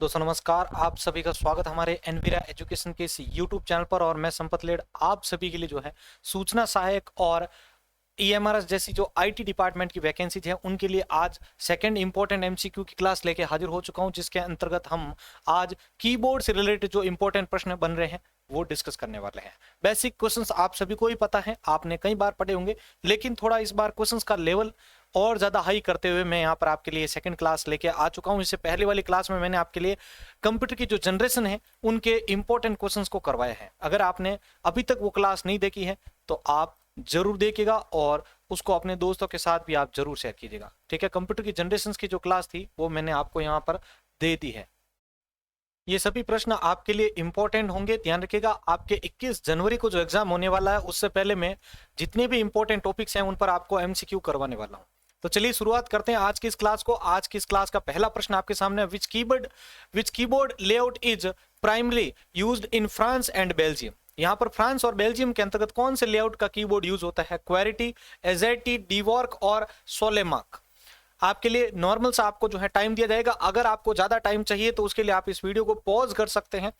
दोस्तों नमस्कार, आप सभी का स्वागत हमारे एनवीरा एजुकेशन के इस यूट्यूब चैनल पर। और मैं संपत लेड आप सभी के लिए जो है सूचना सहायक और ईएमआरएस जैसी जो आईटी डिपार्टमेंट की वैकेंसीज है उनके लिए आज सेकंड इंपॉर्टेंट एमसीक्यू की क्लास लेके हाजिर हो चुका हूं, जिसके अंतर्गत हम आज कीबोर्ड से रिलेटेड जो इंपॉर्टेंट प्रश्न बन रहे हैं वो डिस्कस करने वाले हैं। बेसिक क्वेश्चंस आप सभी को ही पता है, आपने कई बार पढ़े होंगे, लेकिन थोड़ा इस बार क्वेश्चंस का लेवल और ज़्यादा हाई करते हुए मैं यहाँ पर आपके लिए सेकंड क्लास लेके आ चुका हूँ। इससे पहले वाली क्लास में मैंने आपके लिए कंप्यूटर की जो जनरेशन है उनके इंपॉर्टेंट क्वेश्चंस को करवाया है। अगर आपने अभी तक वो क्लास नहीं देखी है तो आप जरूर देखिएगा और उसको अपने दोस्तों के साथ भी आप जरूर शेयर कीजिएगा, ठीक है। कंप्यूटर की जनरेशन की जो क्लास थी वो मैंने आपको यहाँ पर दे दी है। ये सभी प्रश्न आपके लिए इंपॉर्टेंट होंगे, ध्यान रखिएगा। आपके 21 जनवरी को जो एग्जाम होने वाला है उससे पहले मैं जितने भी इंपॉर्टेंट टॉपिक्स हैं उन पर आपको एमसीक्यू करवाने वाला हूँ। तो चलिए शुरुआत करते हैं आज की इस क्लास को। आज की इस क्लास का पहला प्रश्न आपके सामने है, which keyboard layout is primary used in France and Belgium. यहाँ पर फ्रांस और बेल्जियम के अंतर्गत कौन से लेआउट का कीबोर्ड यूज होता है? क्वेरिटी, एजेटी, डीवॉर्क और सोलेमार्क। आपके लिए नॉर्मल सा आपको जो है टाइम दिया जाएगा। अगर आपको ज्यादा टाइम चाहिए तो उसके लिए आप इस वीडियो को पॉज कर सकते हैं।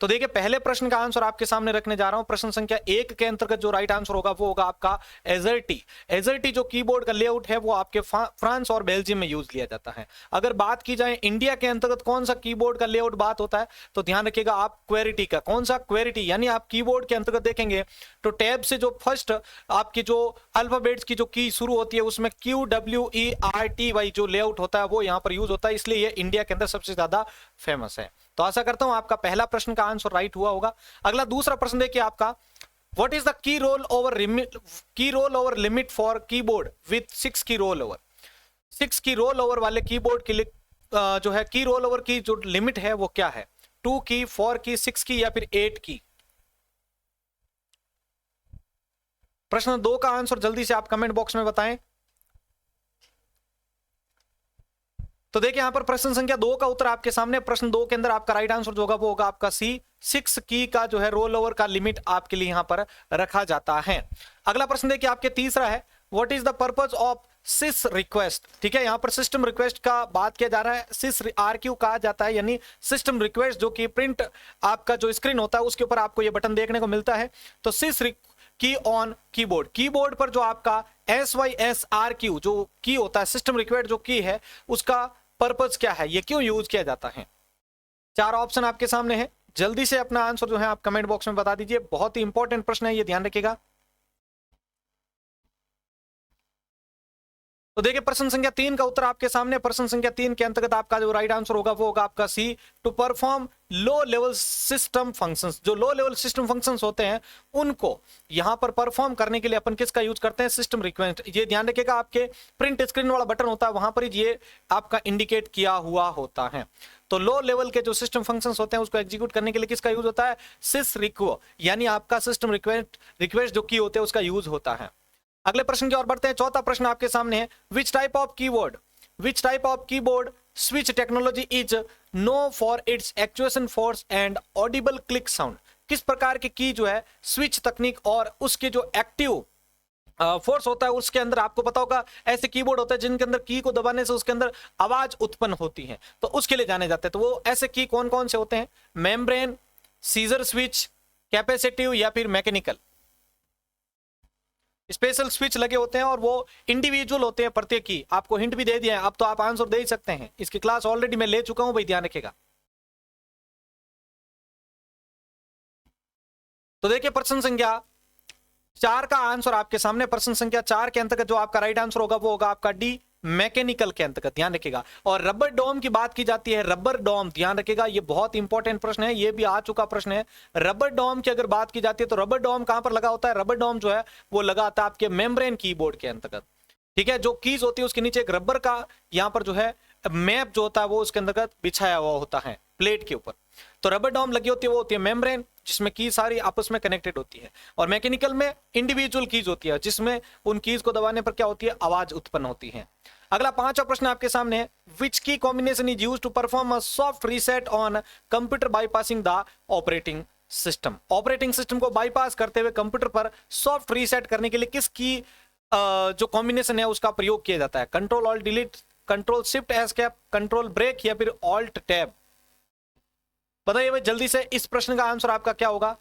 तो देखिए, पहले प्रश्न का आंसर आपके सामने रखने जा रहा हूं। प्रश्न संख्या 1 के अंतर्गत जो राइट आंसर होगा वो होगा आपका एजर्टी। एजर्टी जो कीबोर्ड का लेआउट है वो आपके फ्रांस और बेल्जियम में यूज लिया जाता है। अगर बात की जाए इंडिया के अंतर्गत कौन सा कीबोर्ड का लेआउट बात होता है तो ध्यान रखिएगा आप क्वेरिटी का। कौन सा? क्वेरिटी। यानी आप कीबोर्ड के अंतर्गत देखेंगे तो टैब से जो फर्स्ट आपकी जो अल्फाबेट्स की जो की शुरू होती है उसमें QWERTY जो लेआउट होता है वो यहाँ पर यूज होता है, इसलिए ये इंडिया के अंदर सबसे ज्यादा फेमस है। तो आशा करता हूं आपका पहला प्रश्न का आंसर राइट हुआ होगा। अगला दूसरा प्रश्न देखिए आपका, what is the key roll over limit for keyboard with 6 की रोल ओवर। 6 की रोल ओवर वाले कीबोर्ड के लिए जो है की रोल ओवर की जो लिमिट है वो क्या है? 2 की, 4 की, 6 की या फिर 8 की? प्रश्न 2 का आंसर जल्दी से आप कमेंट बॉक्स में बताएं। तो देखिए यहां पर प्रश्न संख्या 2 का उत्तर आपके सामने। प्रश्न 2 के अंदर आपका राइट आंसर जो होगा वो होगा आपका सी। 6 की का जो है रोल ओवर का लिमिट आपके लिए यहां पर रखा जाता है। अगला प्रश्न देखिए आपके तीसरा है, what is the purpose of this request. ठीक है, यहां पर सिस्टम रिक्वेस्ट का बात किया जा रहा है। सिस आरक्यू कहा जाता है, यानी सिस्टम रिक्वेस्ट, जो कि प्रिंट आपका जो स्क्रीन होता है उसके ऊपर आपको ये बटन देखने को मिलता है। तो सिस की ऑन कीबोर्ड, कीबोर्ड पर जो आपका SYSRQ जो की होता है, सिस्टम रिक्वेस्ट जो की है, उसका पर्पस क्या है, ये क्यों यूज किया जाता है? 4 ऑप्शन आपके सामने है, जल्दी से अपना आंसर जो है आप कमेंट बॉक्स में बता दीजिए। बहुत ही इंपॉर्टेंट प्रश्न है, ये ध्यान रखिएगा। तो देखिए प्रश्न संख्या 3 का उत्तर आपके सामने। प्रश्न संख्या 3 के अंतर्गत आपका जो राइट आंसर होगा वो होगा आपका C. To perform low level system functions, जो लो लेवल सिस्टम फंक्शंस होते हैं उनको यहां पर परफॉर्म करने के लिए अपन किसका यूज करते हैं? System request. ये ध्यान रखिएगा, आपके प्रिंट स्क्रीन वाला बटन होता है वहां पर ये आपका इंडिकेट किया हुआ होता है। तो लो लेवल के जो सिस्टम फंक्शंस होते हैं उसको एग्जीक्यूट करने के लिए किसका यूज होता है? सिस रिक्व, यानी आपका सिस्टम रिक्वेस्ट जो की होते हैं उसका यूज होता है। अगले प्रश्न की ओर बढ़ते हैं। चौथा प्रश्न आपके सामने है, which type of keyboard switch technology is known for its actuation force and audible click sound. किस प्रकार की जो है स्विच तकनीक और उसके जो एक्टिव फोर्स होता है उसके अंदर आपको पता होगा ऐसे कीबोर्ड होते हैं जिनके अंदर की को दबाने से उसके अंदर आवाज उत्पन्न होती है, तो उसके लिए जाने जाते हैं। तो वो ऐसे की कौन कौन से होते हैं? मेम्ब्रेन, सीजर स्विच, कैपेसिटिव या फिर मैकेनिकल। स्पेशल स्विच लगे होते हैं और वो इंडिविजुअल होते हैं प्रत्येक की। आपको हिंट भी दे दिया है, अब तो आप आंसर दे ही सकते हैं। इसकी क्लास ऑलरेडी मैं ले चुका हूं भाई, ध्यान रखिएगा। तो देखिए प्रश्न संख्या 4 का आंसर आपके सामने। प्रश्न संख्या 4 के अंतर्गत जो आपका राइट आंसर होगा वो होगा आपका डी, मैकेनिकल के अंतर्गत, ध्यान रखिएगा। और रबर डोम की बात की जाती है, रबर डोम, ध्यान रखिएगा, ये बहुत इंपॉर्टेंट प्रश्न है, ये भी आ चुका प्रश्न है। रबर डोम की अगर बात की जाती है तो रबर डोम कहां पर लगा होता है? रबर डोम जो है वो लगा आता है आपके मेम्ब्रेन कीबोर्ड के अंतर्गत। ठीक है, जो कीज होती है उसके नीचे एक रबर का यहां पर जो है मैप जो होता है वो उसके अंतर्गत बिछाया हुआ होता है प्लेट के ऊपर। तो रबर डोम लगी होती है, वो होती है मेम्ब्रेन, जिसमें की सारी आपस में कनेक्टेड होती है। और मैकेनिकल में इंडिविजुअल कीज होती है, जिसमें उन कीज को दबाने पर क्या होती है? आवाज उत्पन्न होती है। अगला 5वां प्रश्न आपके सामने है, which key combination is used to perform a soft reset on computer bypassing the operating system. Operating system को बाईपास करते हुए कंप्यूटर पर सॉफ्ट रीसेट करने के लिए किस की जो कॉम्बिनेशन है उसका प्रयोग किया जाता है? Control alt delete, control shift escape, control break या फिर ऑल्ट टैब। बताइए भाई जल्दी से, इस प्रश्न का आंसर आपका क्या होगा?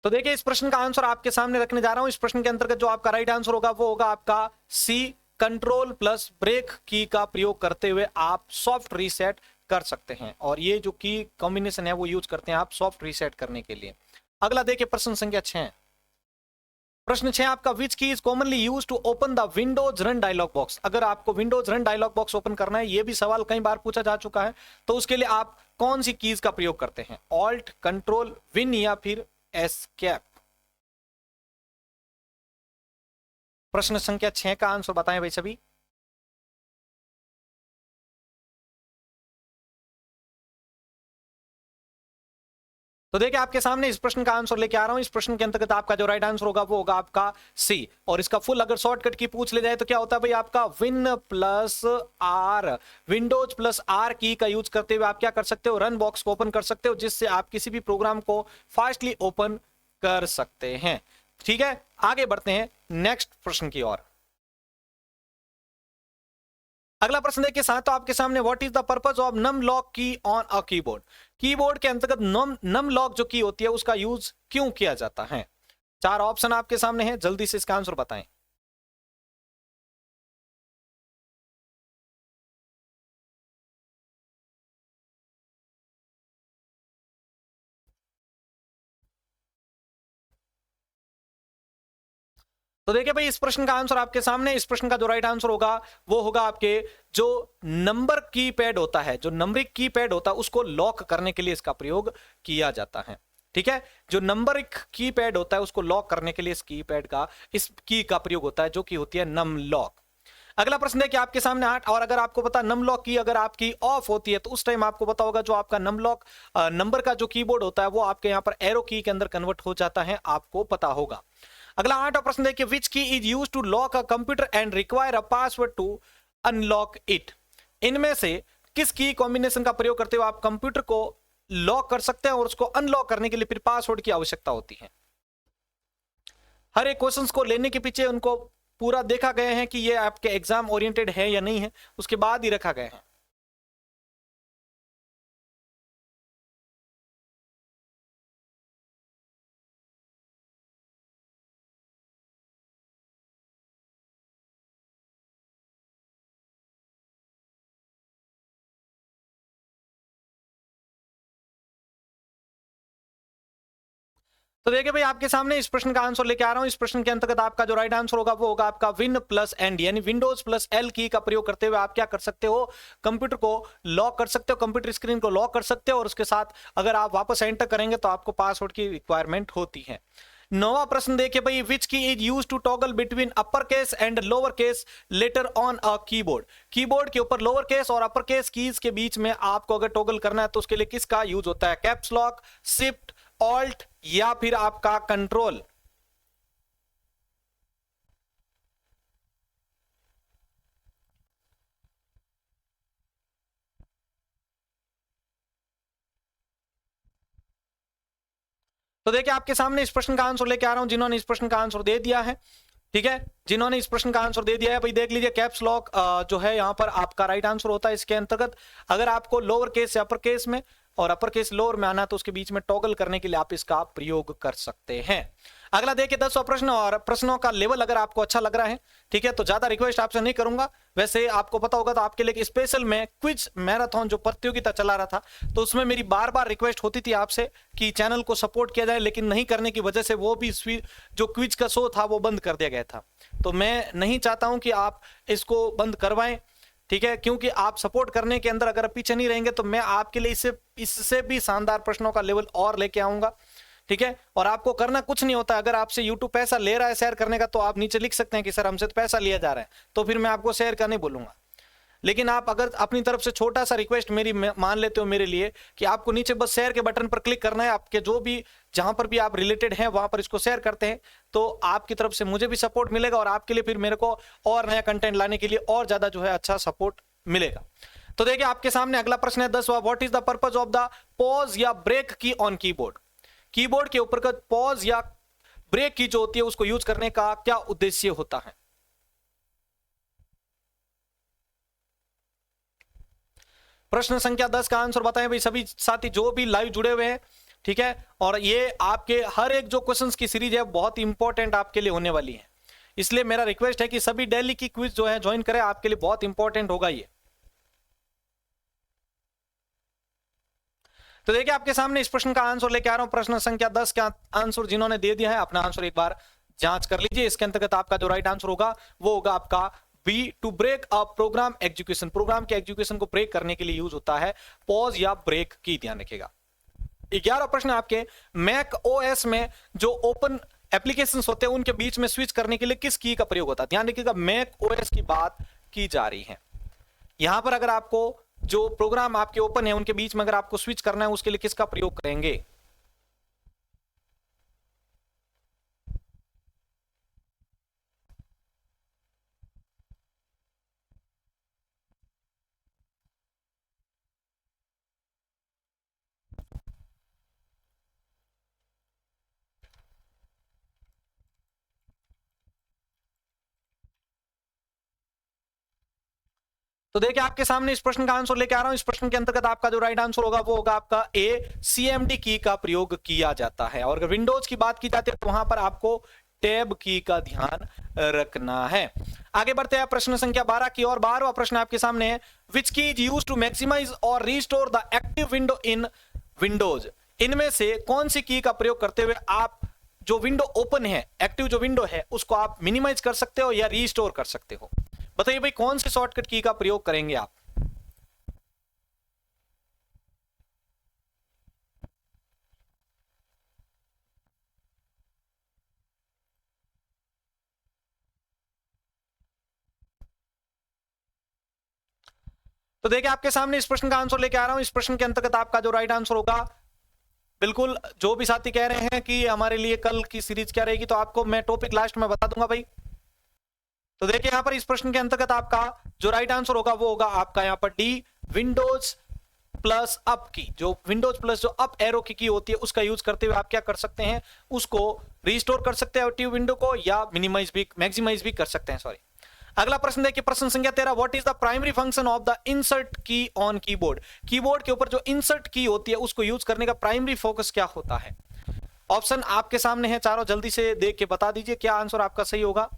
तो देखिए इस प्रश्न का आंसर आपके सामने रखने जा रहा हूं। इस प्रश्न के अंतर्गत जो आपका राइट आंसर होगा वो होगा आपका सी, कंट्रोल प्लस ब्रेक की का प्रयोग करते हुए आप सॉफ्ट रीसेट कर सकते हैं, और ये जो की कॉम्बिनेशन है वो यूज करते हैं आप सॉफ्ट रीसेट करने के लिए। अगला देखिए प्रश्न संख्या 6। प्रश्न 6 आपका, which key is commonly use to open the Windows run dialog box. अगर आपको Windows run dialog box open करना है, ये भी सवाल कई बार पूछा जा चुका है, तो उसके लिए आप कौन सी कीज का प्रयोग करते हैं? ऑल्ट, कंट्रोल, विन या फिर एस्केप? प्रश्न संख्या 6 का आंसर बताएं भाई सभी। तो देखिए आपके सामने इस प्रश्न का आंसर लेके आ रहा हूं। इस प्रश्न के अंतर्गत आपका जो राइट आंसर होगा वो होगा आपका सी, और इसका फुल अगर शॉर्टकट की पूछ ले जाए तो क्या होता है भाई आपका win plus R. Windows plus R key का यूज करते हुए आप क्या कर सकते हो? रन बॉक्स को ओपन कर सकते हो, जिससे आप किसी भी प्रोग्राम को फास्टली ओपन कर सकते हैं। ठीक है, आगे बढ़ते हैं नेक्स्ट प्रश्न की ओर। अगला प्रश्न देखिए साथ, तो आपके सामने what is the purpose of num lock key on a keyboard. Keyboard के अंतर्गत नम लॉक जो की होती है उसका यूज क्यों किया जाता है? 4 ऑप्शन आपके सामने हैं, जल्दी से इसका आंसर बताएं। तो देखिए भाई इस प्रश्न का आंसर आपके सामने, इस प्रश्न का जो राइट आंसर होगा वो होगा आपके जो नंबर कीपैड होता है, जो नंबरिक कीपैड होता है उसको लॉक करने के लिए इसका प्रयोग किया जाता है। ठीक है, जो नंबरिक कीपैड होता है उसको लॉक करने के लिए इस कीपैड का, इस की का प्रयोग होता है जो कि होती है नम लॉक। अगला प्रश्न है कि आपके सामने 8, और अगर आपको पता नम लॉक की अगर आपकी ऑफ होती है तो उस टाइम आपको पता होगा जो आपका नम लॉक नंबर का जो कीबोर्ड होता है वो आपके यहां पर एरो की के अंदर कन्वर्ट हो जाता है, आपको पता होगा। अगला 8वां प्रश्न देखिए, which key is use to lock a computer and require a password to unlock it. इनमें से किस की कॉम्बिनेशन का प्रयोग करते हुए आप कंप्यूटर को लॉक कर सकते हैं और उसको अनलॉक करने के लिए फिर पासवर्ड की आवश्यकता होती है? हर एक क्वेश्चंस को लेने के पीछे उनको पूरा देखा गया है कि ये आपके एग्जाम ओरिएंटेड है या नहीं है, उसके बाद ही रखा गया है। तो देखिए भाई आपके सामने इस प्रश्न का आंसर लेके आ रहा हूं। इस प्रश्न के अंतर्गत आपका जो राइट आंसर होगा वो होगा आपका विन प्लस एंड, यानी विंडोज प्लस एल की का प्रयोग करते हुए आप क्या कर सकते हो? कंप्यूटर को लॉक कर सकते हो, कंप्यूटर स्क्रीन को लॉक कर सकते हो, और उसके साथ अगर आप वापस एंटर करेंगे तो आपको पासवर्ड की रिक्वायरमेंट होती है। 9वां प्रश्न देखिए भाई, which key is use to toggle between upper case and lower case letter on a keyboard. Keyboard के ऊपर लोअर केस और अपर केस कीज के बीच में आपको अगर टॉगल करना है तो उसके लिए किसका यूज होता है? कैप्स लॉक, शिफ्ट, ऑल्ट या फिर आपका कंट्रोल? तो देखिए आपके सामने इस प्रश्न का आंसर लेके आ रहा हूं, जिन्होंने इस प्रश्न का आंसर दे दिया है। ठीक है, जिन्होंने इस प्रश्न का आंसर दे दिया है भाई देख लीजिए, कैप्स लॉक जो है यहां पर आपका राइट आंसर होता है। इसके अंतर्गत अगर आपको लोअर केस से अपर केस में और अपर केस लोअर में आना तो उसके बीच में टॉगल करने के लिए आप इसका प्रयोग कर सकते हैं। अगला देखिए 10वां प्रश्न, और प्रश्नों का लेवल अगर आपको अच्छा लग रहा है, ठीक है, तो ज्यादा रिक्वेस्ट आपसे नहीं करूंगा। वैसे आपको पता होगा तो आपके लिए स्पेशल में क्विज मैराथन जो प्रतियोगिता चला रहा था, तो उसमें मेरी बार बार रिक्वेस्ट होती थी आपसे कि चैनल को सपोर्ट किया जाए, लेकिन नहीं करने की वजह से वो भी जो क्विज का शो था वो बंद कर दिया गया था। तो मैं नहीं चाहता हूं कि आप इसको बंद करवाएं, ठीक है, क्योंकि आप सपोर्ट करने के अंदर अगर पीछे नहीं रहेंगे तो मैं आपके लिए इससे भी शानदार प्रश्नों का लेवल और लेके आऊंगा। ठीक है, और आपको करना कुछ नहीं होता। अगर आपसे YouTube पैसा ले रहा है शेयर करने का तो आप नीचे लिख सकते हैं कि सर हमसे तो पैसा लिया जा रहा है, तो फिर मैं आपको शेयर करने बोलूंगा। लेकिन आप अगर अपनी तरफ से छोटा सा रिक्वेस्ट मेरी मान लेते हो मेरे लिए कि आपको नीचे बस शेयर के बटन पर क्लिक करना है, आपके जो भी जहां पर भी आप रिलेटेड हैं वहां पर इसको शेयर करते हैं, तो आपकी तरफ से मुझे भी सपोर्ट मिलेगा और आपके लिए फिर मेरे को और नया कंटेंट लाने के लिए और ज्यादा जो है अच्छा सपोर्ट मिलेगा। तो देखिए आपके सामने अगला प्रश्न है 10वां, what is the purpose of the pause या break key on keyboard. Keyboard के ऊपर का पॉज या ब्रेक की जो होती है उसको यूज करने का क्या उद्देश्य होता है? प्रश्न संख्या 10 का आंसर बताएं भाई सभी साथी जो भी लाइव जुड़े हुए हैं, ठीक है। और ये आपके हर एक जो क्वेश्चंस की सीरीज है बहुत इंपॉर्टेंट आपके लिए होने वाली है, इसलिए मेरा रिक्वेस्ट है कि सभी डेली की क्विज जो है ज्वाइन करें, आपके लिए बहुत इंपॉर्टेंट होगा ये। तो देखिए आपके सामने इस प्रश्न का आंसर लेके आ रहा हूं। प्रश्न संख्या 10 का आंसर जिन्होंने दे दिया है अपना आंसर एक बार जांच कर लीजिए। इसके अंतर्गत आपका जो राइट आंसर होगा वो होगा आपका B, to break a program execution. Program के एग्जीक्यूशन को ब्रेक करने के लिए यूज होता है पॉज या ब्रेक की, ध्यान रखिएगा। 11 प्रश्न आपके मैक ओएस में जो ओपन एप्लीकेशंस होते हैं उनके बीच में स्विच करने के लिए किस की का प्रयोग होता है? ध्यान रखिएगा मैक ओएस की बात की जा रही है। यहां पर अगर आपको जो प्रोग्राम आपके ओपन है उनके बीच में अगर आपको स्विच करना है उसके लिए किसका प्रयोग करेंगे? तो देखिए आपके सामने इस प्रश्न का आंसर लेके आ रहा हूं। इस प्रश्न के अंतर्गत आपका जो राइट आंसर होगा वो होगा आपका ए, सीएमडी की का प्रयोग किया जाता है। और अगर विंडोज की बात की जाती है तो वहां पर आपको टैब की का ध्यान रखना है। आगे बढ़ते हैं प्रश्न संख्या 12 की और 12वां प्रश्न आपके सामने है which key is used to maximise और restore the active window in Windows. इनमें से कौन सी की का प्रयोग करते हुए आप जो विंडो ओपन है, एक्टिव जो विंडो है, उसको आप मिनिमाइज कर सकते हो या रिस्टोर कर सकते हो? बताइए भाई कौन सी शॉर्टकट की का प्रयोग करेंगे आप? तो देखिए आपके सामने इस प्रश्न का आंसर लेके आ रहा हूं। इस प्रश्न के अंतर्गत आपका जो राइट आंसर होगा, बिल्कुल जो भी साथी कह रहे हैं कि हमारे लिए कल की सीरीज क्या रहेगी, तो आपको मैं टॉपिक लास्ट में बता दूंगा भाई। तो देखिए यहां पर इस प्रश्न के अंतर्गत आपका जो राइट आंसर होगा वो होगा आपका यहां पर डी, विंडोज प्लस अप की। जो विंडोज प्लस जो अप एरो की होती है उसका यूज करते हुए आप क्या कर सकते हैं, उसको रिस्टोर कर सकते हैं एक्टिव विंडो को, या मिनिमाइज भी, मैक्सिमाइज भी कर सकते हैं, सॉरी। अगला प्रश्न देखिए प्रश्न संख्या 13, what is the primary function of the insert की ऑन कीबोर्ड। कीबोर्ड के ऊपर जो इंसर्ट की होती है उसको यूज करने का प्राइमरी फोकस क्या होता है? ऑप्शन आपके सामने है चारों, जल्दी से देख के बता दीजिए क्या आंसर आपका सही होगा।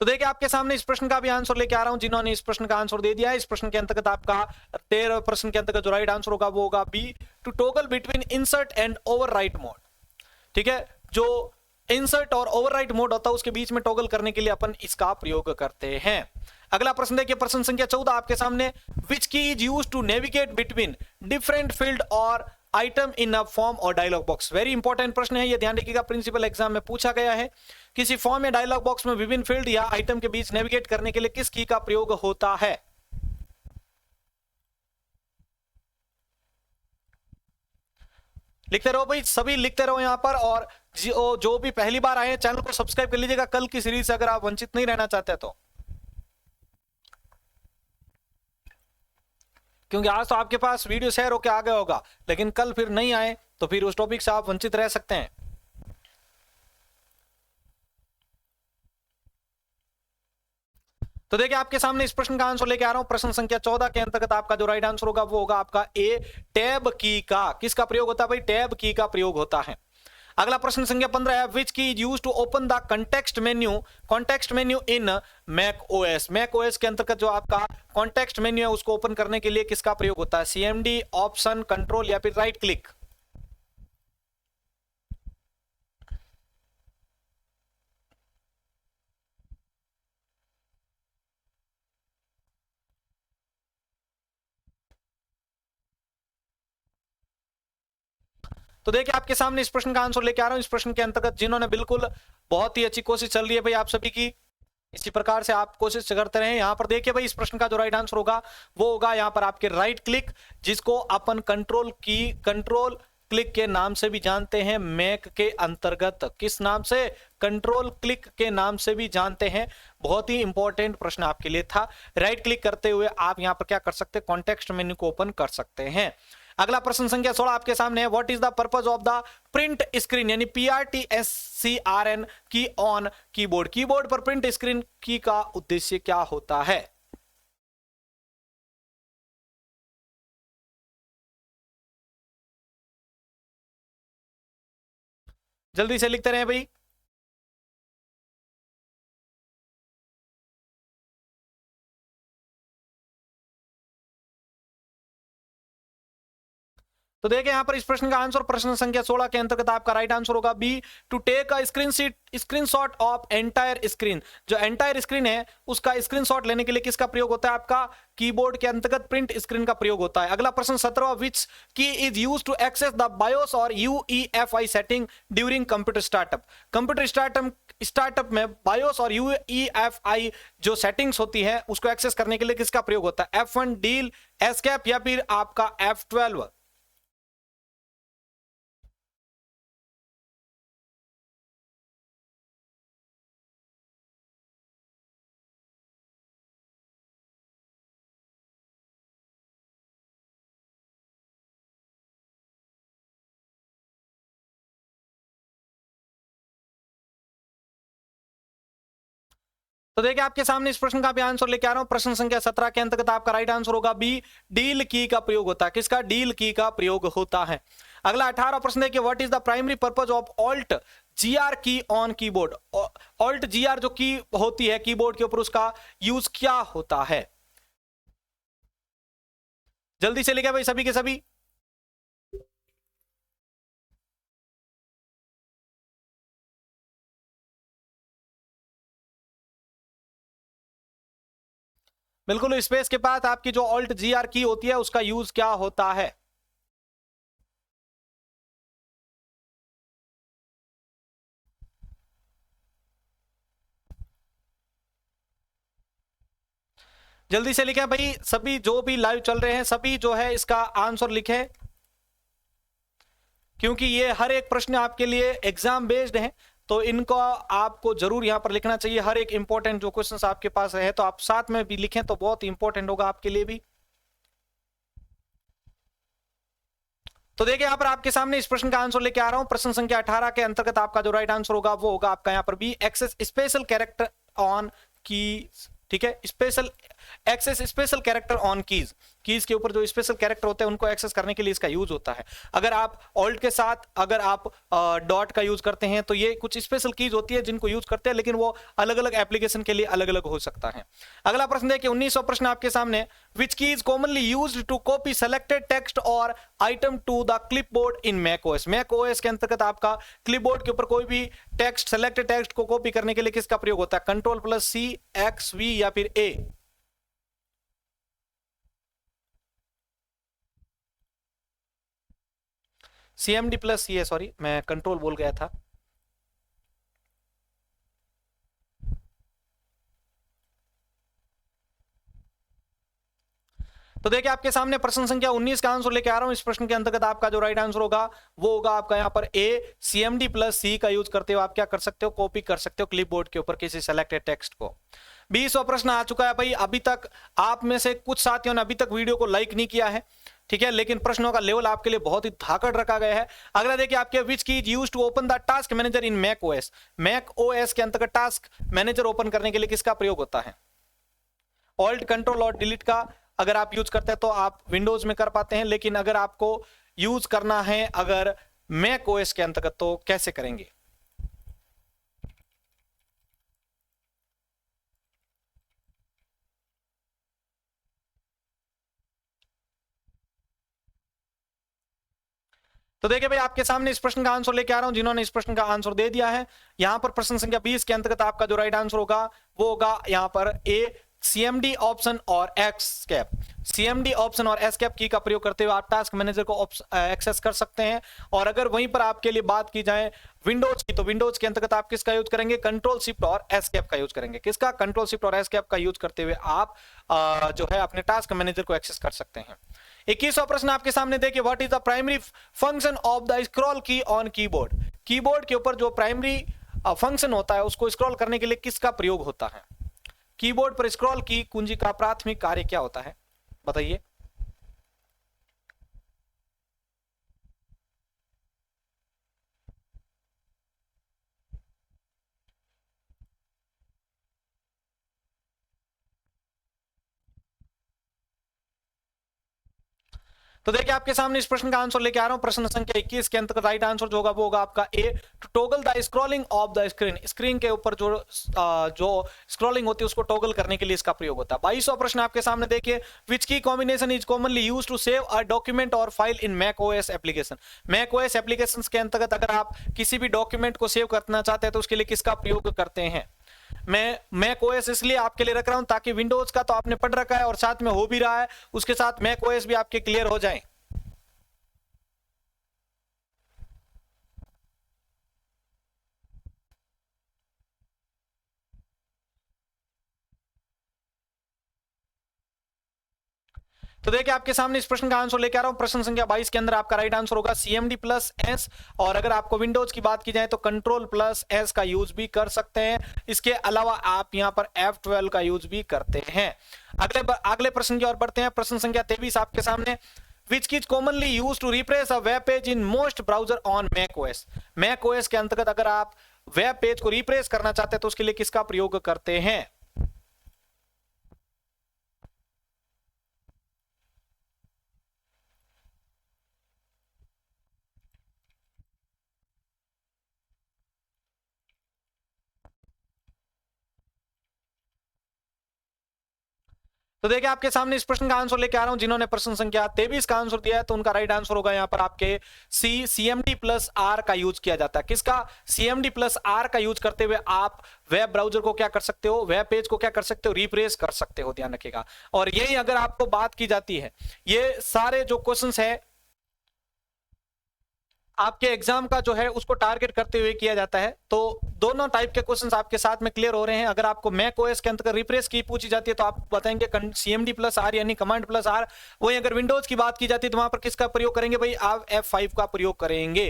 तो देखिए आपके सामने इस प्रश्न का भी आंसर लेके आ रहा हूं जिन्होंने इस प्रश्न का आंसर दे दिया है। इस प्रश्न के अंतर्गत आपका 13 प्रश्न के अंतर्गत जो राइट आंसर होगा वो होगा B, to toggle between insert and overwrite mode. ठीक है, जो इंसर्ट और ओवरराइट मोड होता है उसके बीच में टॉगल करने के लिए अपन इसका प्रयोग करते हैं। अगला प्रश्न देखिए प्रश्न संख्या 14 आपके सामने, which key is used to navigate between different field or item in a form or dialog box. Very important प्रश्न है ये, ध्यान रखिएगा, प्रिंसिपल एग्जाम में पूछा गया है। किसी फॉर्म या डायलॉग बॉक्स में विभिन्न फील्ड या आइटम के बीच नेविगेट करने के लिए किस की का प्रयोग होता है? लिखते रहो भाई, सभी लिखते रहो यहां पर। और जो भी पहली बार आए हैं चैनल को सब्सक्राइब कर लीजिएगा कल की सीरीज से अगर आप वंचित नहीं रहना चाहते तो, क्योंकि आज तो आपके पास वीडियो शेयर होकर आ गया होगा, लेकिन कल फिर नहीं आए तो फिर उस टॉपिक से आप वंचित रह सकते हैं। तो देखिए आपके सामने इस प्रश्न का आंसर लेके आ रहा हूं। प्रश्न संख्या 14 के अंतर्गत आपका जो राइट आंसर होगा वो होगा आपका ए, टैब की का। किसका प्रयोग होता है भाई? टैब की का प्रयोग होता है। अगला प्रश्न संख्या 15 है, which key is used to open the context menu in Mac OS. Mac OS के अंतर्गत जो आपका कॉन्टेक्स्ट मेन्यू है उसको ओपन करने के लिए किसका प्रयोग होता है? सीएमडी, ऑप्शन, कंट्रोल या फिर राइट क्लिक? तो देखिए आपके सामने इस प्रश्न का आंसर लेके आ रहा हूं। इस प्रश्न के अंतर्गत जिन्होंने बिल्कुल बहुत ही अच्छी कोशिश चल रही है भाई आप सभी की, इसी प्रकार से आप कोशिश करते रहे। यहां पर देखिए भाई इस प्रश्न का जो राइट आंसर होगा वो होगा यहां पर आपके राइट क्लिक, जिसको अपन कंट्रोल क्लिक के नाम से भी जानते हैं, मैक के अंतर्गत किस नाम से, कंट्रोल क्लिक के नाम से भी जानते हैं। बहुत ही इंपॉर्टेंट प्रश्न आपके लिए था। राइट क्लिक करते हुए आप यहां पर क्या कर सकते हैं, कॉन्टेक्स्ट मेन्यू को ओपन कर सकते हैं। अगला प्रश्न संख्या 16 आपके सामने है, what is the purpose of the print screen, यानी PRTSCRN की ऑन कीबोर्ड, कीबोर्ड पर प्रिंट स्क्रीन की का उद्देश्य क्या होता है। जल्दी से लिखते रहे भाई। तो देखिए यहां पर इस प्रश्न का आंसर प्रश्न संख्या 16 के अंतर्गत आपका राइट आंसर होगा B, to take a screenshot of entire screen. जो एंटायर स्क्रीन है उसका स्क्रीनशॉट लेने के लिए किसका प्रयोग होता है, आपका कीबोर्ड के अंतर्गत प्रिंट स्क्रीन का प्रयोग होता है। अगला प्रश्न 17, which key is used to access the BIOS और UEFI setting during computer startup. Computer startup में बायोस और यूईएफआई जो सेटिंग्स होती है उसको एक्सेस करने के लिए किसका प्रयोग होता है, F1, डील, एस्केप या फिर आपका F12। तो देखिए आपके सामने इस प्रश्न का भी आंसर लेके आ रहा हूं। प्रश्न संख्या 17 के अंतर्गत आपका राइट आंसर होगा बी, डील की का प्रयोग होता है। किसका, डील की का प्रयोग होता है। अगला 18 प्रश्न देखिए, what is the primary purpose of alt GR key on keyboard. Alt GR जो की होती है कीबोर्ड के ऊपर, उसका यूज क्या होता है। जल्दी से लिखे भाई सभी के सभी। बिल्कुल, स्पेस के पास आपकी जो ऑल्ट जीआर की होती है उसका यूज क्या होता है। जल्दी से लिखें भाई सभी, जो भी लाइव चल रहे हैं सभी जो है इसका आंसर लिखें, क्योंकि ये हर एक प्रश्न आपके लिए एग्जाम बेस्ड है, तो इनको आपको जरूर यहां पर लिखना चाहिए। हर एक इंपॉर्टेंट जो क्वेश्चंस आपके पास है तो आप साथ में भी लिखें तो बहुत इंपॉर्टेंट होगा आपके लिए भी। तो देखिए यहां पर आपके सामने इस प्रश्न का आंसर लेके आ रहा हूं। प्रश्न संख्या 18 के अंतर्गत आपका जो राइट आंसर होगा वो होगा आपका यहां पर B, access special character on key. ठीक है, special access special character on keys, keys के ऊपर जो स्पेशल कैरेक्टर होते हैं उनको एक्सेस करने के लिए इसका यूज होता है। अगर आप ऑल्ट के साथ अगर आप डॉट का यूज करते हैं तो ये कुछ स्पेशल कीज होती है जिनको यूज करते हैं, लेकिन वो अलग अलग एप्लीकेशन के लिए अलग अलग हो सकता है। अगला प्रश्न देखिए 19वां प्रश्न आपके सामने, which key is commonly used to copy selected text और item to the clipboard in Mac OS. Mac OS के अंतर्गत आपका क्लिपबोर्ड के ऊपर कोई भी टेक्स्ट, सेलेक्टेड टेक्स्ट को कॉपी करने के लिए किसका प्रयोग होता है, Ctrl+C, X, V या फिर A। CMD+C है, सॉरी मैं कंट्रोल बोल गया था। तो देखिए आपके सामने प्रश्न संख्या 19 का आंसर लेके आ रहा हूं। इस प्रश्न के अंतर्गत आपका जो राइट आंसर होगा वो होगा आपका यहां पर ए, CMD+C का यूज करते हो आप क्या कर सकते हो, कॉपी कर सकते हो क्लिपबोर्ड के ऊपर किसी सेलेक्टेड टेक्स्ट को। 20वां प्रश्न आ चुका है भाई। अभी तक आप में से कुछ साथियों ने अभी तक वीडियो को लाइक नहीं किया है, ठीक है, लेकिन प्रश्नों का लेवल आपके लिए बहुत ही धाकड़ रखा गया है। अगला देखिए आपके, which key is used to open the task manager in Mac OS. Mac OS के अंतर्गत टास्क मैनेजर ओपन करने के लिए किसका प्रयोग होता है, ऑल्ट, कंट्रोल और डिलीट का अगर आप यूज करते हैं तो आप विंडोज में कर पाते हैं, लेकिन अगर आपको यूज करना है अगर मैक ओएस के अंतर्गत तो कैसे करेंगे। तो देखिए भाई आपके सामने इस प्रश्न का आंसर लेके आ रहा हूं। जिन्होंने इस प्रश्न का आंसर दे दिया है, यहां पर प्रश्न संख्या 20 के अंतर्गत आपका जो राइट आंसर होगा वो होगा यहां पर ए, CMD ऑप्शन और एस्केप। CMD ऑप्शन और एस्केप की का प्रयोग करते हुए आप टास्क मैनेजर को एक्सेस कर सकते हैं। और अगर वहीं पर आपके लिए बात की जाए विंडोज की, तो विंडोज के अंतर्गत आप किसका यूज करेंगे, कंट्रोल शिफ्ट और एस्केप का यूज करेंगे। किसका, कंट्रोल शिफ्ट और एस्केप का यूज करते हुए आप जो है अपने टास्क मैनेजर को एक्सेस कर सकते हैं। 21वां प्रश्न आपके सामने देखिए, what is the primary function of the scroll की ऑन कीबोर्ड। कीबोर्ड के ऊपर जो प्राइमरी फंक्शन होता है उसको स्क्रॉल करने के लिए किसका प्रयोग होता है? कीबोर्ड पर स्क्रॉल की कुंजी का प्राथमिक कार्य क्या होता है, बताइए। तो देखिए आपके सामने इस प्रश्न का आंसर लेके आ रहा हूं। प्रश्न संख्या 21 के अंतर्गत राइट आंसर जो होगा वो होगा आपका A, to toggle the scrolling of the screen. Screen के ऊपर जो स्क्रॉलिंग होती है उसको टॉगल करने के लिए इसका प्रयोग होता है। 22वां प्रश्न आपके सामने देखिए, which key combination is commonly used to save a document और file in Mac OS application. Mac OS applications के अंतर्गत अगर आप किसी भी डॉक्यूमेंट को सेव करना चाहते हैं तो उसके लिए किसका प्रयोग करते हैं? मैं मैक ओएस इसलिए आपके लिए रख रहा हूं ताकि विंडोज का तो आपने पढ़ रखा है और साथ में हो भी रहा है, उसके साथ मैक ओएस भी आपके क्लियर हो जाए। तो देखिए आपके सामने इस प्रश्न का आंसर लेके आ रहा हूं। प्रश्न संख्या 22 के अंदर आपका राइट आंसर होगा CMD प्लस एस, और अगर आपको विंडोज की बात की जाए तो कंट्रोल प्लस एस का यूज भी कर सकते हैं। इसके अलावा आप यहां पर F12 का यूज भी करते हैं। अगले प्रश्न की ओर बढ़ते हैं। प्रश्न संख्या 23 आपके सामने, which is commonly used to replace a web page in most browser on macOS। macOS के अंतर्गत अगर आप वेब पेज को रिप्लेस करना चाहते हैं तो उसके लिए किसका प्रयोग करते हैं? तो देखिए आपके सामने इस प्रश्न का आंसर लेके आ रहा हूं। जिन्होंने प्रश्न संख्या 23 का आंसर दिया है तो उनका राइट आंसर होगा यहां पर आपके CMD प्लस आर का यूज किया जाता है। किसका? CMD प्लस आर का यूज करते हुए आप वेब ब्राउजर को क्या कर सकते हो, वेब पेज को क्या कर सकते हो, रिप्लेस कर सकते हो, ध्यान रखिएगा। और यही अगर आपको बात की जाती है, ये सारे जो क्वेश्चंस है आपके एग्जाम का जो है उसको टारगेट करते हुए किया जाता है। तो दोनों टाइप के क्वेश्चंस आपके साथ में क्लियर हो रहे हैं। अगर आपको मैक ओएस के अंतर्गत रिप्लेस की पूछी जाती है तो आप बताएंगे CMD प्लस आर यानी कमांड प्लस आर। वही अगर विंडोज की बात की जाती है तो वहां पर किसका प्रयोग करेंगे भाई? आप F5 का प्रयोग करेंगे।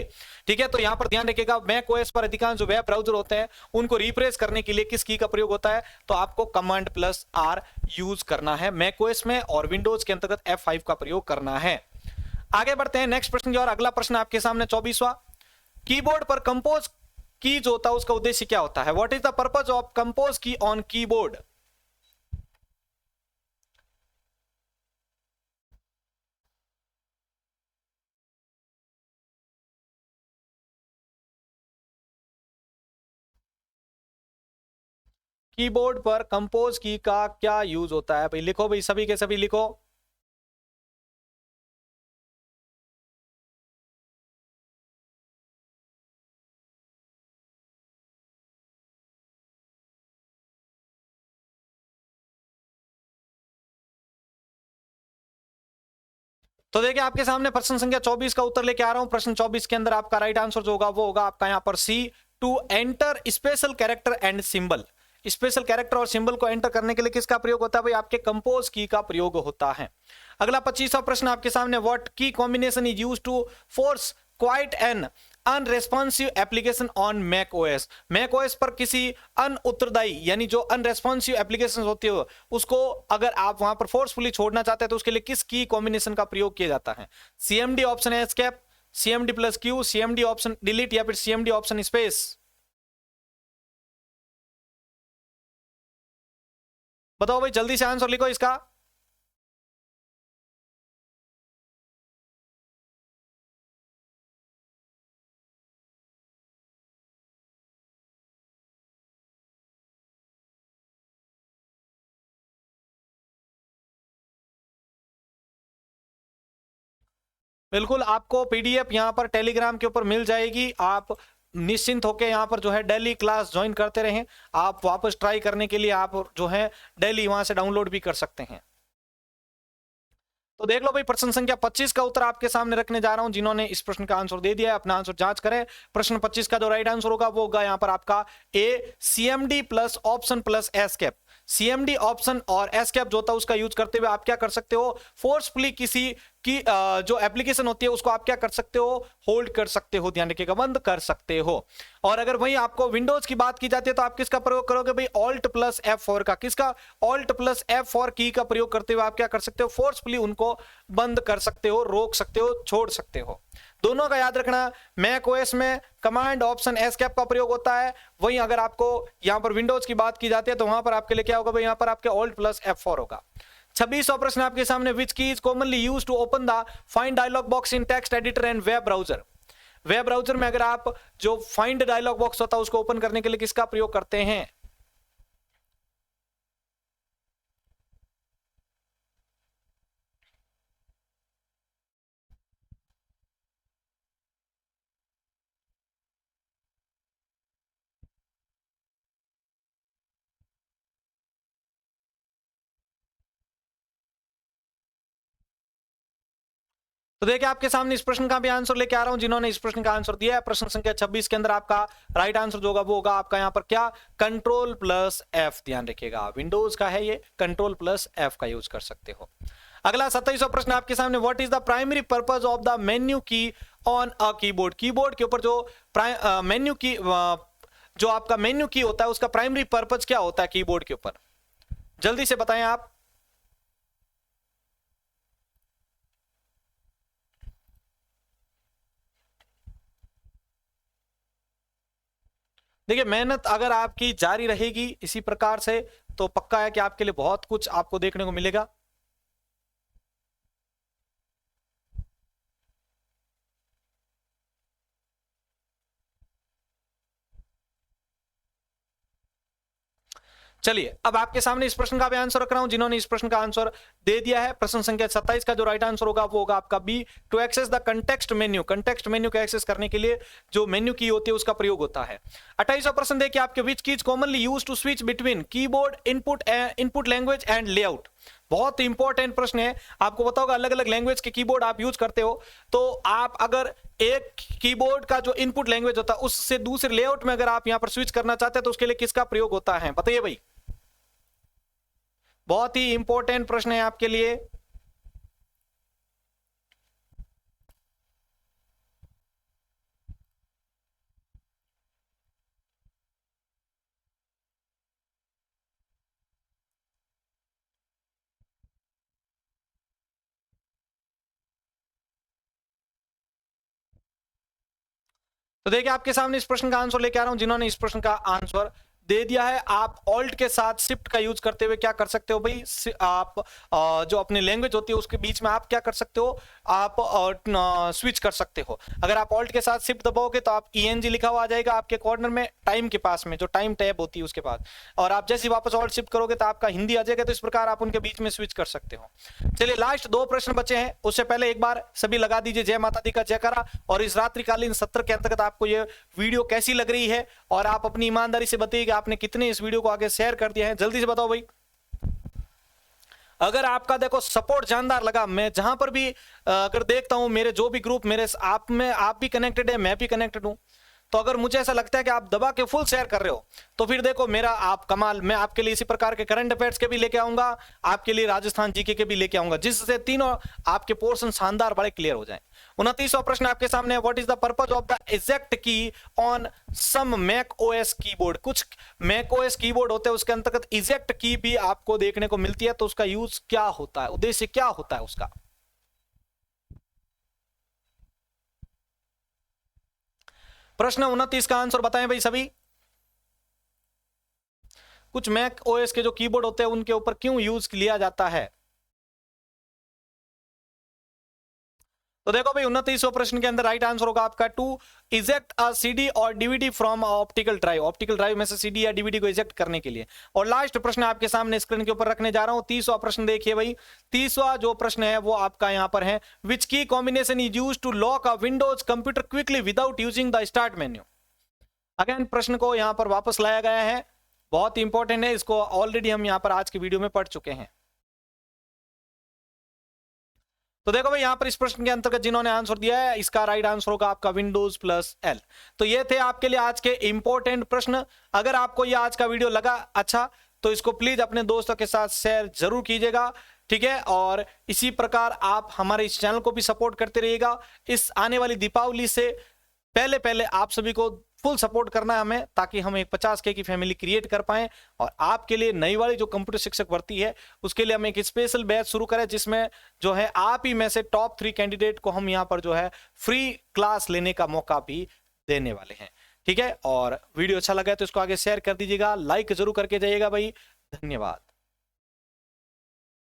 ठीक है, तो यहां पर ध्यान रखिएगा, मैक ओएस पर अधिकांश जो वेब ब्राउजर होते हैं उनको रिप्लेस करने के लिए किस की का प्रयोग होता है? तो आपको कमांड प्लस आर यूज करना है मैक ओएस में, और विंडोज के अंतर्गत F5 का प्रयोग करना है। आगे बढ़ते हैं नेक्स्ट प्रश्न की ओर। अगला प्रश्न आपके सामने 24वां, कीबोर्ड पर कंपोज की जो होता है उसका उद्देश्य क्या होता है? What is the purpose of compose की ऑन कीबोर्ड? कीबोर्ड पर कंपोज की का क्या यूज होता है भाई? लिखो भाई, सभी के सभी लिखो। तो देखिए आपके सामने प्रश्न संख्या 24 का उत्तर लेके आ रहा हूं। प्रश्न 24 के अंदर आपका राइट आंसर जो होगा वो होगा आपका यहां पर C, to enter special character and symbol. Special character और सिंबल को एंटर करने के लिए किसका प्रयोग होता है भाई? आपके कंपोज की का प्रयोग होता है। अगला 25वां प्रश्न आपके सामने, what key combination is used to force quit an unresponsive application on Mac OS. Mac OS पर किसी अनउत्तरदायी यानी जो अनरेस्पॉन्सिव एप्लीकेशन होती है उसको अगर आप वहां पर फोर्सफुली छोड़ना चाहते हैं तो उसके लिए किस की कॉम्बिनेशन का प्रयोग किया जाता है? CMD ऑप्शन है escape, CMD plus Q, CMD option delete, या फिर CMD ऑप्शन स्पेस। बताओ भाई, जल्दी से आंसर लिखो इसका। बिल्कुल, आपको PDF यहां पर टेलीग्राम के ऊपर मिल जाएगी। आप निश्चिंत होकर यहां पर जो है डेली क्लास ज्वाइन करते रहें। आप वापस ट्राई करने के लिए आप जो है डेली वहां से डाउनलोड भी कर सकते हैं। तो देख लो भाई, प्रश्न संख्या 25 का उत्तर आपके सामने रखने जा रहा हूं। जिन्होंने इस प्रश्न का आंसर दे दिया है अपना आंसर जांच करें। प्रश्न 25 का जो राइट आंसर होगा वो होगा यहां पर आपका ए, CMD plus option plus escape. CMD option और एस्केप जो होता है उसका यूज करते हुए आप क्या कर सकते हो? फोर्सफुली किसी की जो एप्लीकेशन होती है उसको आप क्या कर सकते हो, होल्ड कर सकते हो, ध्यान रखिएगा, बंद कर सकते हो। और अगर वहीं आपको विंडोज की बात की जाती है तो आप किसका प्रयोग करोगे भाई, ऑल्ट प्लस F4 का, किसका, ऑल्ट प्लस F4 की का प्रयोग करते हुए आप क्या कर सकते हो, फोर्सफुली उनको बंद कर सकते हो, रोक सकते हो, छोड़ सकते हो। दोनों का याद रखना, मैक ओएस में कमांड ऑप्शन एस्केप का प्रयोग होता है, वहीं अगर आपको यहां पर विंडोज की बात की जाती है तो वहां पर आपके लिए क्या होगा भाई, यहां पर आपके ऑल्ट प्लस F4 होगा। 26वां प्रश्न आपके सामने, which key is commonly used to open the find dialog box in text editor and web browser. Web browser में अगर आप जो फाइंड डायलॉग बॉक्स होता है उसको ओपन करने के लिए किसका प्रयोग करते हैं। तो देखिए आपके सामने इस प्रश्न का भी आंसर लेके आ रहा हूं, जिन्होंने इस प्रश्न का आंसर दिया है प्रश्न संख्या 26 के अंदर आपका राइट आंसर जो होगा वो होगा आपका यहां पर क्या, कंट्रोल प्लस F। ध्यान रखिएगा विंडोज का है ये, कंट्रोल प्लस F का यूज कर सकते हो। अगला 27वां प्रश्न आपके सामने, what is the primary purpose of the menu की ऑन अ कीबोर्ड। कीबोर्ड के ऊपर जो मेन्यू की जो आपका मेन्यू की होता है उसका प्राइमरी पर्पज क्या होता है कीबोर्ड के ऊपर, जल्दी से बताएं आप। देखिए मेहनत अगर आपकी जारी रहेगी इसी प्रकार से तो पक्का है कि आपके लिए बहुत कुछ आपको देखने को मिलेगा। चलिए अब आपके सामने इस प्रश्न का भी आंसर रख रहा हूं, जिन्होंने इस प्रश्न का आंसर दे दिया है प्रश्न संख्या 27 का जो राइट आंसर होगा वो होगा आपका B, to access the context menu. Context menu को एक्सेस करने के लिए जो मेन्यू की होती है उसका प्रयोग होता है। 28वां प्रश्न देखिए आपके, which keys commonly used to switch between keyboard input language and layout. बहुत इंपॉर्टेंट प्रश्न है, आपको पता होगा अलग अलग लैंग्वेज के कीबोर्ड आप यूज करते हो, तो आप अगर एक कीबोर्ड का जो इनपुट लैंग्वेज होता है उससे दूसरे लेआउट में अगर आप यहां पर स्विच करना चाहते हैं तो उसके लिए किसका प्रयोग होता है, बताइए भाई। बहुत ही इंपॉर्टेंट प्रश्न है आपके लिए। तो देखिए आपके सामने इस प्रश्न का आंसर लेके आ रहा हूं, जिन्होंने इस प्रश्न का आंसर दे दिया है, आप ऑल्ट के साथ शिफ्ट का यूज करते हुए क्या कर सकते हो भाई, आप जो अपनी लैंग्वेज होती है उसके बीच में आप क्या कर सकते हो, आप स्विच कर सकते हो। अगर आप ऑल्ट के साथ शिफ्ट दबाओगे तो आप ENG लिखा हुआ आ जाएगा आपके कॉर्नर में, टाइम के पास में जो टाइम टैब होती है उसके पास, और आप जैसे वापस ऑल्ट शिफ्ट करोगे तो आपका हिंदी आ जाएगा। तो इस प्रकार आप उनके बीच में स्विच कर सकते हो। चलिए लास्ट 2 प्रश्न बचे हैं, उससे पहले एक बार सभी लगा दीजिए जय माता दी का जयकारा। और इस रात्रिकालीन सत्र के अंतर्गत आपको ये वीडियो कैसी लग रही है और आप अपनी ईमानदारी से बताइए आपने कितने इस वीडियो को आगे शेयर कर दिया है, जल्दी से बताओ भाई। अगर आपका देखो सपोर्ट जानदार लगा, मैं जहां पर भी अगर देखता हूं मेरे जो भी ग्रुप मेरे आप में आप भी कनेक्टेड है, मैं भी कनेक्टेड हूं, तो अगर मुझे ऐसा लगता है कि आप दबा के फुल शेयर कर रहे हो तो फिर देखो मेरा आप कमाल, मैं आपके लिए इसी प्रकार के करंट अफेयर्स के भी लेके आऊंगा, आपके लिए राजस्थान जीके के भी लेके आऊंगा, जिससे तीनों आपके पोर्शन शानदार बड़े क्लियर हो जाएं। 29वां प्रश्न आपके सामने, what is the purpose of the eject key on some Mac OS keyboard. कुछ मैक ओएस कीबोर्ड होते हैं उसके अंतर्गत इजेक्ट की भी आपको देखने को मिलती है, तो उसका यूज क्या होता है, उद्देश्य क्या होता है उसका। प्रश्न 29 का आंसर बताएं भाई सभी। कुछ मैक ओएस के जो कीबोर्ड होते हैं उनके ऊपर क्यों यूज लिया जाता है। तो देखो भाई 29वां प्रश्न के अंदर राइट आंसर होगा आपका टू इजेक्ट अ सीडी और DVD from optical drive. Optical drive में से सीडी या डीवीडी को इजेक्ट करने के लिए। और लास्ट प्रश्न आपके सामने स्क्रीन के ऊपर रखने जा रहा हूं, 30वां प्रश्न देखिए भाई। 30वां जो प्रश्न है वो आपका यहां पर है, which key combination is used to lock a Windows computer quickly without using the start menu. Again प्रश्न को यहां पर वापस लाया गया है, बहुत इंपॉर्टेंट है, इसको ऑलरेडी हम यहां पर आज की वीडियो में पढ़ चुके हैं। तो देखो भाई यहां पर इस प्रश्न के अंतर्गत जिन्होंने आंसर दिया है इसका राइट आंसर होगा आपका विंडोज प्लस एल। तो ये थे आपके लिए आज के इंपॉर्टेंट प्रश्न। अगर आपको ये आज का वीडियो लगा अच्छा तो इसको प्लीज अपने दोस्तों के साथ शेयर जरूर कीजिएगा। ठीक है, और इसी प्रकार आप हमारे इस चैनल को भी सपोर्ट करते रहिएगा। इस आने वाली दीपावली से पहले पहले आप सभी को फुल सपोर्ट करना है हमें, ताकि हम एक 50K की फैमिली क्रिएट कर पाएं और आपके लिए नई वाली जो कंप्यूटर शिक्षक भर्ती है उसके लिए हम एक स्पेशल बैच शुरू करें, जिसमें जो है आप ही में से टॉप 3 कैंडिडेट को हम यहां पर जो है फ्री क्लास लेने का मौका भी देने वाले हैं। ठीक है, और वीडियो अच्छा लगा तो इसको आगे शेयर कर दीजिएगा, लाइक जरूर करके जाइएगा भाई। धन्यवाद।